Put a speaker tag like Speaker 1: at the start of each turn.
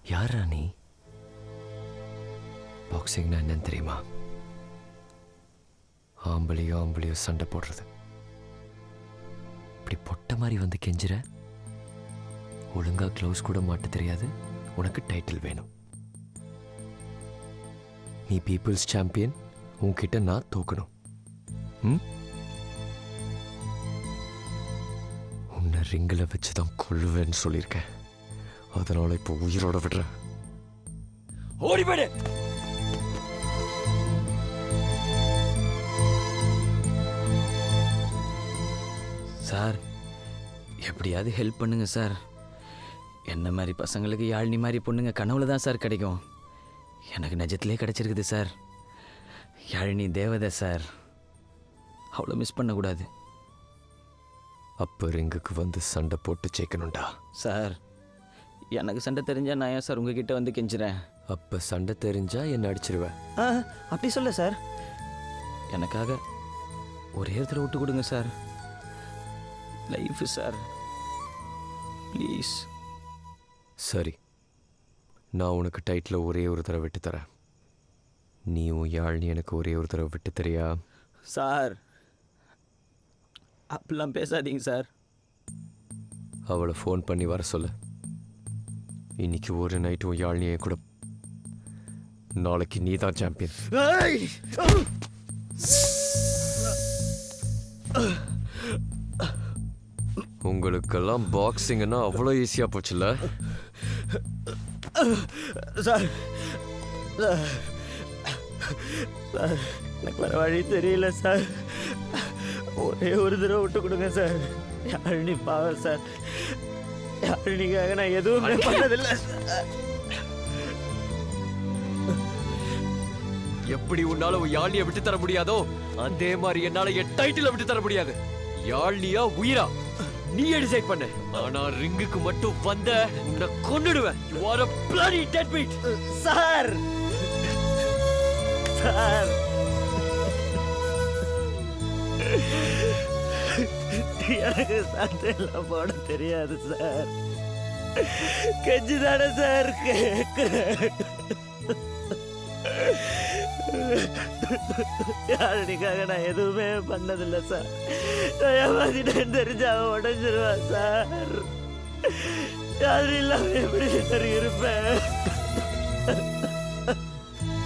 Speaker 1: யாரா நீ? பாக்ஸிங்னா என்னன்னு தெரியுமா? ஆம்பளையோ சண்டை போடுறது. இப்படி பொட்ட மாதிரி வந்து கெஞ்சுற, ஒழுங்கா க்ளவுஸ் கூட மாட்ட தெரியாது, உனக்கு டைட்டில் வேணும். நீ பீப்புள்ஸ் சாம்பியன், உன்கிட்ட நான் தோக்கணும். உன்னை ரிங்கில் வச்சுதான் கொல்லுவேன்னு சொல்லியிருக்கேன். அதனால இப்போ உயிரோட விடுறேன். ஓடி போயிடு.
Speaker 2: சார், எப்படியாவது ஹெல்ப் பண்ணுங்க சார். என்ன மாதிரி பசங்களுக்கு யாழ்னி மாதிரி பொண்ணுங்க கனவுல தான் சார் கிடைக்கும். எனக்கு நிஜத்திலே கிடைச்சிருக்குது சார். யாழினி தேவதை சார். அவ்வளோ மிஸ் பண்ணக்கூடாது.
Speaker 1: அப்போ ரிங்குக்கு வந்து சண்டை போட்டு ஜெயிக்கணும்டா.
Speaker 2: சார், எனக்கு சண்டை தெரிஞ்சா நான் ஏன் சார் உங்ககிட்ட வந்து கெஞ்சுறேன்?
Speaker 1: அப்போ சண்டை தெரிஞ்சா என்ன அடிச்சிருவேன்.
Speaker 2: அப்படி சொல்ல சார். எனக்காக ஒரே இடத்துல விட்டு கொடுங்க சார். Life sir, please.
Speaker 1: சரி, நான் உனக்கு டைட்டில் ஒரே ஒரு தடவை விட்டு தரேன். நீ உன் யாழ்னி எனக்கு ஒரே ஒரு தடவை விட்டு தரியா?
Speaker 2: சார், அப்படிலாம் பேசாதீங்க சார்.
Speaker 1: அவளை ஃபோன் பண்ணி வர சொல்லு. இன்னைக்கு ஒரு நைட்டு உன் யாழ்னியை கூட. நாளைக்கு நீ தான் சாம்பியன். உங்களுக்கெல்லாம் பாக்ஸிங்னா அவ்வளோ ஈஸியா போச்சுல்ல?
Speaker 2: சார், எனக்கு வர வழி தெரியல சார். ஒரே ஒரு தடவை விட்டு கொடுங்க சார். யாழினி பாவம் சார். யாழினிக்காக நான் எதுவுமே பண்ணதில்லை.
Speaker 1: எப்படி உன்னால உன் யாழ்னியை விட்டு தர முடியாதோ அதே மாதிரி என்னால என் டைட்டில விட்டு தர முடியாது. யாழ்னியா உயிரா நீ டிசைட் பண்ண. ஆனா ரிங்குக்கு மட்டும் வந்த உன்னை கொன்னுடுவேன். You are a bloody deadbeat.
Speaker 2: Sir, sir, எனக்கு சண்டையெல்லாம் போட தெரியாது சார். கெஞ்சுதானே சார் கேட்கிறேன். யாழினிக்காக நான் எதுவுமே பண்ணதில்லை சார். நான் ஏமாத்திட்டேன்னு தெரிஞ்சு அவன் உடஞ்சிருவான் சார். யாரும் இல்லாம எப்படி சார் இருப்பேன்?